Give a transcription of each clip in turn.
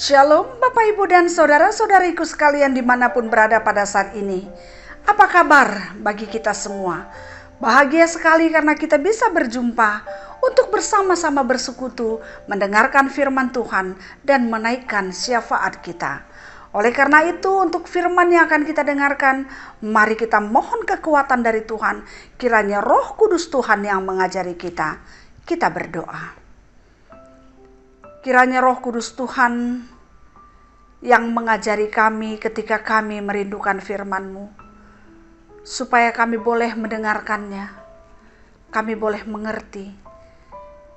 Shalom Bapak Ibu dan Saudara-saudariku sekalian dimanapun berada pada saat ini. Apa kabar bagi kita semua? Bahagia sekali karena kita bisa berjumpa untuk bersama-sama bersekutu, mendengarkan firman Tuhan dan menaikkan syafaat kita. Oleh karena itu, untuk firman yang akan kita dengarkan, mari kita mohon kekuatan dari Tuhan. Kiranya Roh Kudus Tuhan yang mengajari kita. Kita berdoa. Kiranya Roh Kudus Tuhan yang mengajari kami ketika kami merindukan firman-Mu, supaya kami boleh mendengarkannya, kami boleh mengerti,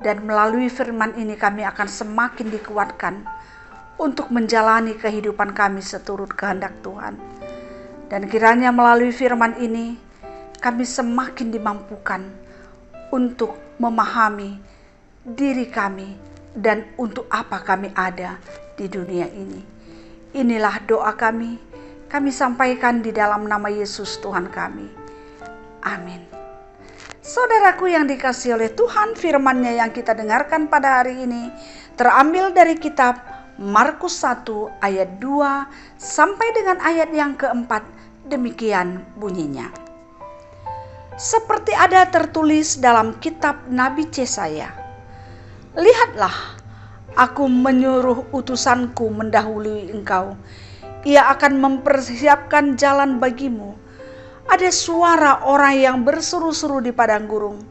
dan melalui firman ini kami akan semakin dikuatkan untuk menjalani kehidupan kami seturut kehendak Tuhan. Dan kiranya melalui firman ini kami semakin dimampukan untuk memahami diri kami dan untuk apa kami ada di dunia ini. Inilah doa kami sampaikan di dalam nama Yesus Tuhan kami. Amin. Saudaraku yang dikasihi oleh Tuhan, firman-Nya yang kita dengarkan pada hari ini terambil dari kitab Markus 1 ayat 2 sampai dengan ayat yang keempat. Demikian bunyinya. Seperti ada tertulis dalam kitab Nabi Yesaya, "Lihatlah, aku menyuruh utusanku mendahului engkau. Ia akan mempersiapkan jalan bagimu. Ada suara orang yang berseru-seru di padang gurun.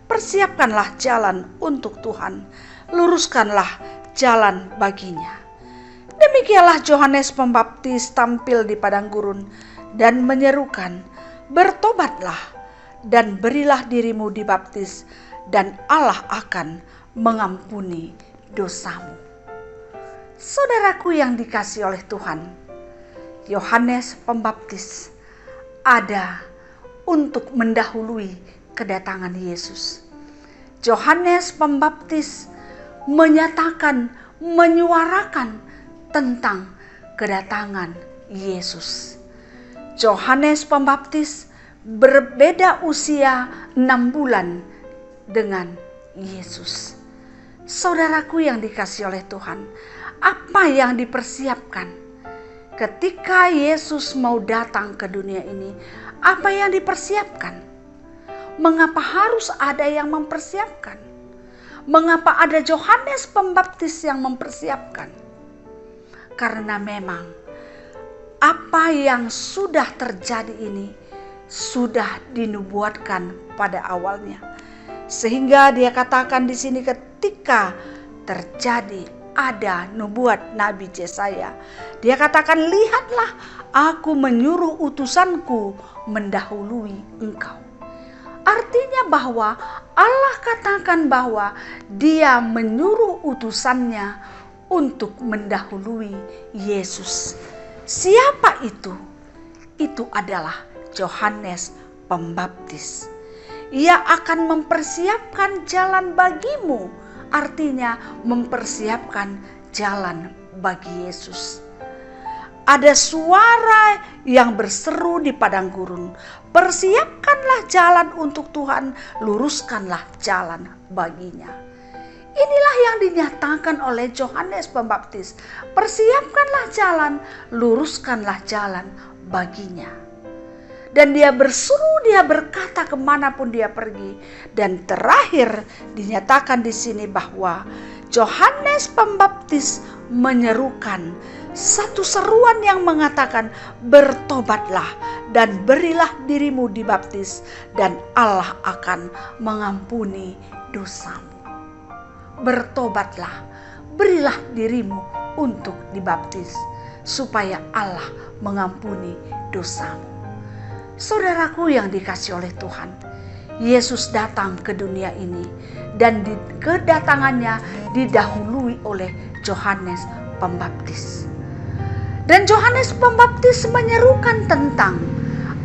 Persiapkanlah jalan untuk Tuhan. Luruskanlah jalan baginya." Demikianlah Yohanes Pembaptis tampil di padang gurun dan menyerukan, "Bertobatlah dan berilah dirimu dibaptis, dan Allah akan mengampuni dosamu." Saudaraku yang dikasihi oleh Tuhan, Yohanes Pembaptis ada untuk mendahului kedatangan Yesus. Yohanes Pembaptis menyatakan, menyuarakan tentang kedatangan Yesus. Yohanes Pembaptis berbeda usia 6 bulan dengan Yesus. Saudaraku yang dikasihi oleh Tuhan, apa yang dipersiapkan ketika Yesus mau datang ke dunia ini? Apa yang dipersiapkan? Mengapa harus ada yang mempersiapkan? Mengapa ada Yohanes Pembaptis yang mempersiapkan? Karena memang apa yang sudah terjadi ini sudah dinubuatkan pada awalnya. Sehingga dia katakan di sini ketika terjadi ada nubuat Nabi Yesaya, dia katakan, "Lihatlah, aku menyuruh utusanku mendahului engkau." Artinya bahwa Allah katakan bahwa dia menyuruh utusannya untuk mendahului Yesus. Siapa itu? Itu adalah Yohanes Pembaptis. Ia akan mempersiapkan jalan bagimu, artinya mempersiapkan jalan bagi Yesus. Ada suara yang berseru di padang gurun, "Persiapkanlah jalan untuk Tuhan, luruskanlah jalan baginya." Inilah yang dinyatakan oleh Yohanes Pembaptis. Persiapkanlah jalan, luruskanlah jalan baginya. Dan dia berseru, dia berkata kemanapun dia pergi. Dan terakhir dinyatakan di sini bahwa Yohanes Pembaptis menyerukan satu seruan yang mengatakan, "Bertobatlah dan berilah dirimu dibaptis, dan Allah akan mengampuni dosamu." Bertobatlah, berilah dirimu untuk dibaptis, supaya Allah mengampuni dosamu. Saudaraku yang dikasihi oleh Tuhan, Yesus datang ke dunia ini dan kedatangannya didahului oleh Yohanes Pembaptis. Dan Yohanes Pembaptis menyerukan tentang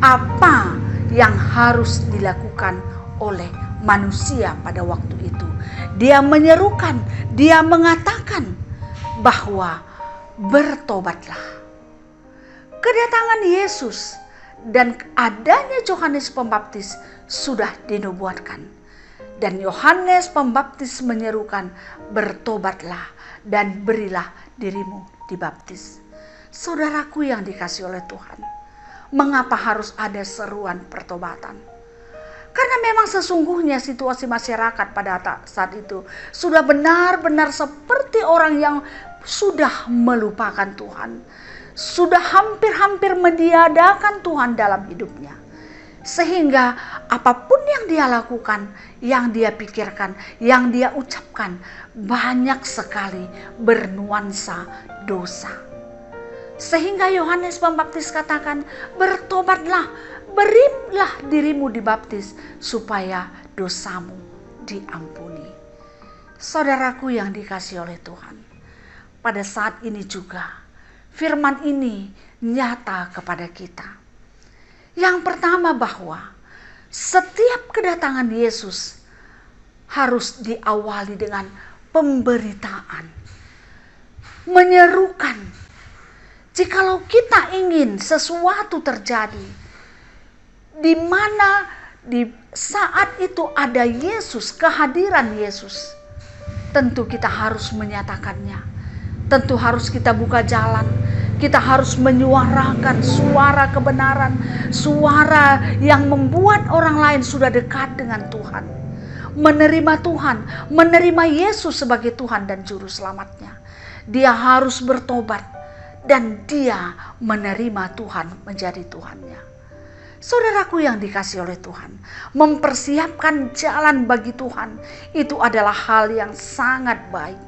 apa yang harus dilakukan oleh manusia pada waktu itu. Dia menyerukan, dia mengatakan bahwa bertobatlah. Kedatangan Yesus dan adanya Yohanes Pembaptis sudah dinubuatkan. Dan Yohanes Pembaptis menyerukan, "Bertobatlah dan berilah dirimu dibaptis. Saudaraku yang dikasihi oleh Tuhan, mengapa harus ada seruan pertobatan? Karena memang sesungguhnya situasi masyarakat pada saat itu sudah benar-benar seperti orang yang sudah melupakan Tuhan. Sudah hampir-hampir meniadakan Tuhan dalam hidupnya. Sehingga apapun yang dia lakukan, yang dia pikirkan, yang dia ucapkan, banyak sekali bernuansa dosa. Sehingga Yohanes Pembaptis katakan, bertobatlah, berilah dirimu dibaptis supaya dosamu diampuni. Saudaraku yang dikasihi oleh Tuhan, pada saat ini juga firman ini nyata kepada kita. Yang pertama, bahwa setiap kedatangan Yesus harus diawali dengan pemberitaan, menyerukan. Jikalau kita ingin sesuatu terjadi, di mana di saat itu ada Yesus, kehadiran Yesus, tentu kita harus menyatakannya. Tentu harus kita buka jalan. Kita harus menyuarakan suara kebenaran, suara yang membuat orang lain sudah dekat dengan Tuhan, menerima Tuhan, menerima Yesus sebagai Tuhan dan Juru Selamatnya. Dia harus bertobat dan dia menerima Tuhan menjadi Tuhannya. Saudaraku yang dikasihi oleh Tuhan, mempersiapkan jalan bagi Tuhan itu adalah hal yang sangat baik.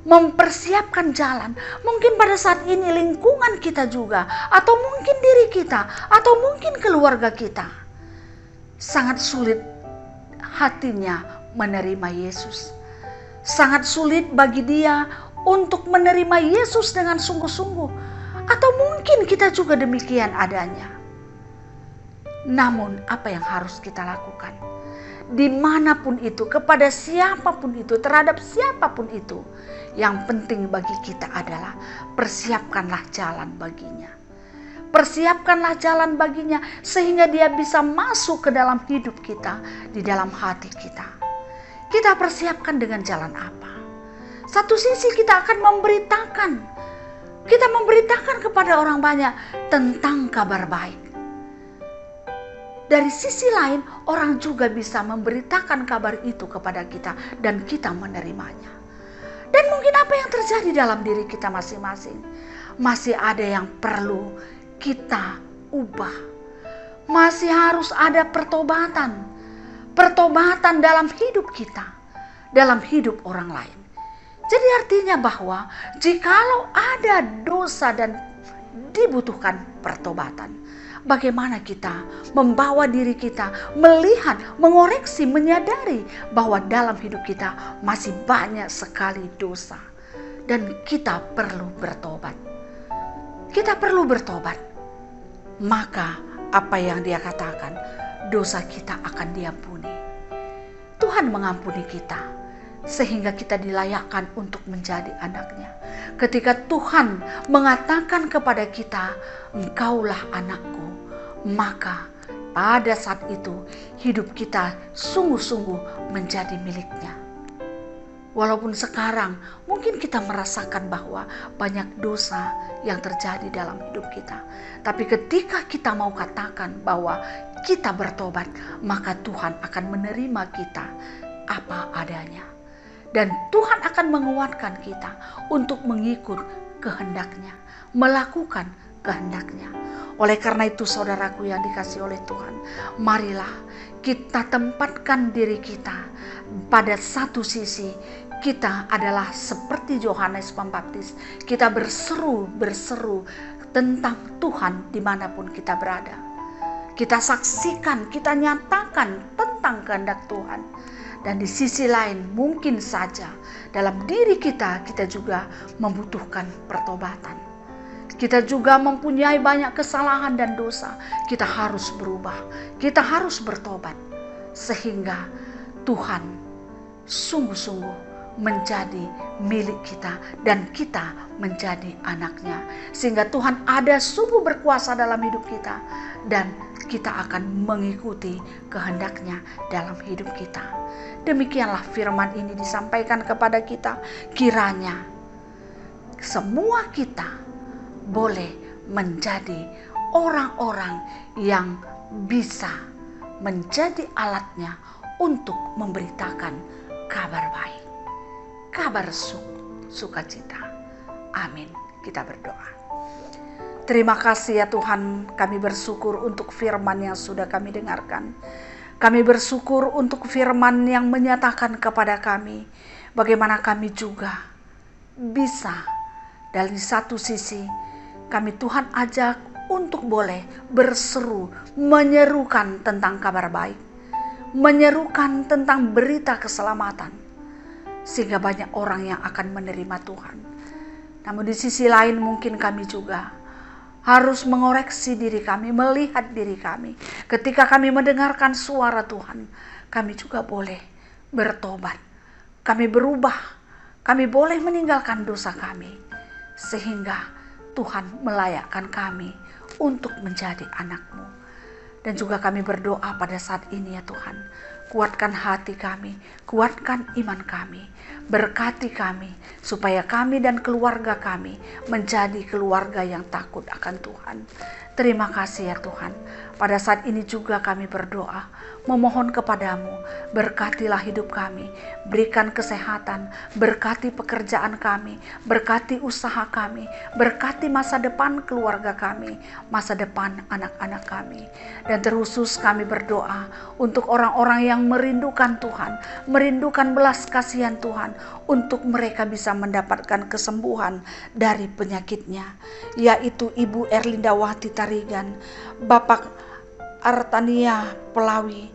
Mempersiapkan jalan, mungkin pada saat ini lingkungan kita juga, atau mungkin diri kita, atau mungkin keluarga kita sangat sulit hatinya menerima Yesus. Sangat sulit bagi dia untuk menerima Yesus dengan sungguh-sungguh, atau mungkin kita juga demikian adanya. Namun apa yang harus kita lakukan? Dimanapun itu, kepada siapapun itu, terhadap siapapun itu, yang penting bagi kita adalah persiapkanlah jalan baginya. Persiapkanlah jalan baginya sehingga dia bisa masuk ke dalam hidup kita, di dalam hati kita. Kita persiapkan dengan jalan apa? Satu sisi kita akan memberitakan. Kita memberitakan kepada orang banyak tentang kabar baik. Dari sisi lain, orang juga bisa memberitakan kabar itu kepada kita dan kita menerimanya. Dan mungkin apa yang terjadi dalam diri kita masing-masing, masih ada yang perlu kita ubah. Masih harus ada pertobatan. Pertobatan dalam hidup kita, dalam hidup orang lain. Jadi artinya bahwa jikalau ada dosa dan dibutuhkan pertobatan, bagaimana kita membawa diri kita melihat, mengoreksi, menyadari bahwa dalam hidup kita masih banyak sekali dosa dan kita perlu bertobat. Kita perlu bertobat. Maka apa yang dia katakan, dosa kita akan diampuni. Tuhan mengampuni kita sehingga kita dilayakkan untuk menjadi anaknya. Ketika Tuhan mengatakan kepada kita, engkaulah anakku, maka pada saat itu hidup kita sungguh-sungguh menjadi miliknya. Walaupun sekarang mungkin kita merasakan bahwa banyak dosa yang terjadi dalam hidup kita. Tapi ketika kita mau katakan bahwa kita bertobat, maka Tuhan akan menerima kita apa adanya. Dan Tuhan akan menguatkan kita untuk mengikut kehendaknya, melakukan kehendaknya. Oleh karena itu saudaraku yang dikasihi oleh Tuhan, marilah kita tempatkan diri kita pada satu sisi. Kita adalah seperti Yohanes Pembaptis. Kita berseru tentang Tuhan dimanapun kita berada. Kita saksikan, kita nyatakan tentang kehendak Tuhan. Dan di sisi lain mungkin saja dalam diri kita juga membutuhkan pertobatan. Kita juga mempunyai banyak kesalahan dan dosa. Kita harus berubah, kita harus bertobat. Sehingga Tuhan sungguh-sungguh menjadi milik kita dan kita menjadi anaknya. Sehingga Tuhan ada sungguh berkuasa dalam hidup kita dan kita akan mengikuti kehendaknya dalam hidup kita. Demikianlah firman ini disampaikan kepada kita. Kiranya semua kita boleh menjadi orang-orang yang bisa menjadi alatnya untuk memberitakan kabar baik, kabar sukacita. Amin. Kita berdoa. Terima kasih ya Tuhan, kami bersyukur untuk firman yang sudah kami dengarkan. Kami bersyukur untuk firman yang menyatakan kepada kami bagaimana kami juga bisa dari satu sisi kami Tuhan ajak untuk boleh berseru, menyerukan tentang kabar baik, menyerukan tentang berita keselamatan, sehingga banyak orang yang akan menerima Tuhan. Namun di sisi lain mungkin kami juga harus mengoreksi diri kami, melihat diri kami. Ketika kami mendengarkan suara Tuhan, kami juga boleh bertobat. Kami berubah, kami boleh meninggalkan dosa kami. Sehingga Tuhan melayakkan kami untuk menjadi anak-Mu. Dan juga kami berdoa pada saat ini ya Tuhan. Kuatkan hati kami, kuatkan iman kami, berkati kami, supaya kami dan keluarga kami menjadi keluarga yang takut akan Tuhan. Terima kasih ya Tuhan. Pada saat ini juga kami berdoa, memohon kepadamu, berkatilah hidup kami, berikan kesehatan, berkati pekerjaan kami, berkati usaha kami, berkati masa depan keluarga kami, masa depan anak-anak kami. Dan terkhusus kami berdoa untuk orang-orang yang merindukan Tuhan, merindukan belas kasihan Tuhan, untuk mereka bisa mendapatkan kesembuhan dari penyakitnya, yaitu Ibu Erlinda Wati Tarigan, Bapak Artania Pelawi,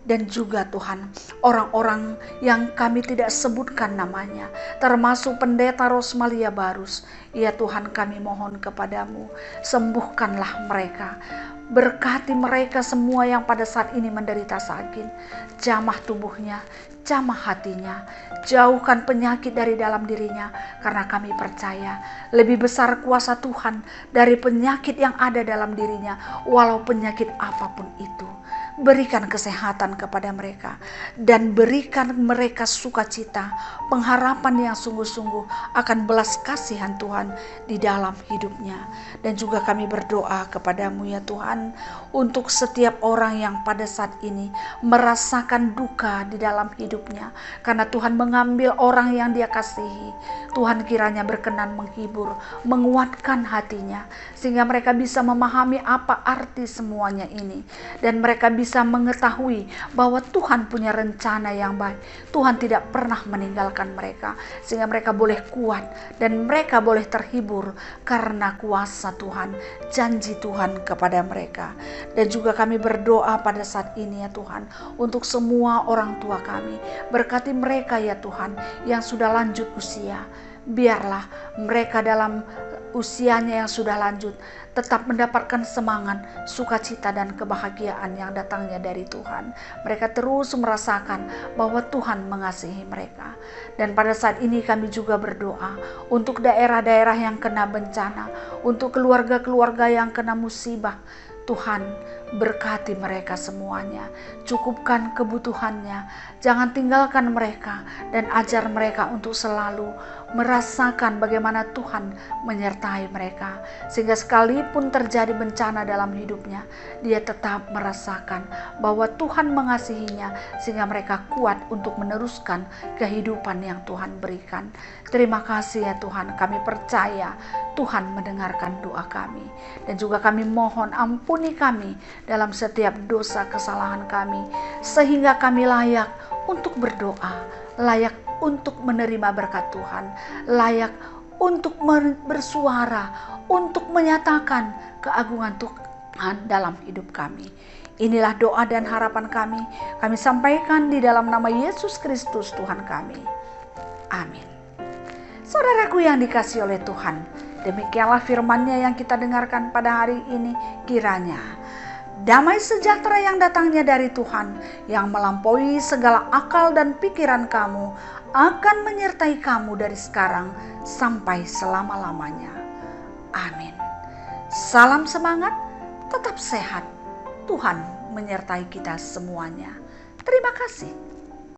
dan juga Tuhan orang-orang yang kami tidak sebutkan namanya, termasuk Pendeta Rosmalia Barus. Ya Tuhan, kami mohon kepadamu, sembuhkanlah mereka, berkati mereka semua yang pada saat ini menderita sakit, jamah tubuhnya, jamah hatinya, jauhkan penyakit dari dalam dirinya, karena kami percaya lebih besar kuasa Tuhan dari penyakit yang ada dalam dirinya, walau penyakit apapun itu. Berikan kesehatan kepada mereka dan berikan mereka sukacita, pengharapan yang sungguh-sungguh akan belas kasihan Tuhan di dalam hidupnya. Dan juga kami berdoa kepadamu ya Tuhan, untuk setiap orang yang pada saat ini merasakan duka di dalam hidupnya karena Tuhan mengambil orang yang dia kasihi. Tuhan kiranya berkenan menghibur, menguatkan hatinya, sehingga mereka bisa memahami apa arti semuanya ini, dan mereka bisa mengetahui bahwa Tuhan punya rencana yang baik. Tuhan tidak pernah meninggalkan mereka, sehingga mereka boleh kuat dan mereka boleh terhibur karena kuasa Tuhan, janji Tuhan kepada mereka. Dan juga kami berdoa pada saat ini ya Tuhan, untuk semua orang tua kami, berkati mereka ya Tuhan yang sudah lanjut usia. Biarlah mereka dalam usianya yang sudah lanjut tetap mendapatkan semangat, sukacita dan kebahagiaan yang datangnya dari Tuhan. Mereka terus merasakan bahwa Tuhan mengasihi mereka. Dan pada saat ini kami juga berdoa untuk daerah-daerah yang kena bencana, untuk keluarga-keluarga yang kena musibah. Tuhan, berkati mereka semuanya, cukupkan kebutuhannya, jangan tinggalkan mereka, dan ajar mereka untuk selalu merasakan bagaimana Tuhan menyertai mereka, sehingga sekalipun terjadi bencana dalam hidupnya, dia tetap merasakan bahwa Tuhan mengasihinya, sehingga mereka kuat untuk meneruskan kehidupan yang Tuhan berikan. Terima kasih ya Tuhan, kami percaya Tuhan mendengarkan doa kami, dan juga kami mohon ampuni kami dalam setiap dosa kesalahan kami, sehingga kami layak untuk berdoa, layak untuk menerima berkat Tuhan, layak untuk bersuara, untuk menyatakan keagungan Tuhan dalam hidup kami. Inilah doa dan harapan kami sampaikan di dalam nama Yesus Kristus Tuhan kami. Amin. Saudaraku yang dikasihi oleh Tuhan, demikianlah firman-Nya yang kita dengarkan pada hari ini. Kiranya damai sejahtera yang datangnya dari Tuhan, yang melampaui segala akal dan pikiran kamu, akan menyertai kamu dari sekarang sampai selama-lamanya. Amin. Salam semangat, tetap sehat. Tuhan menyertai kita semuanya. Terima kasih.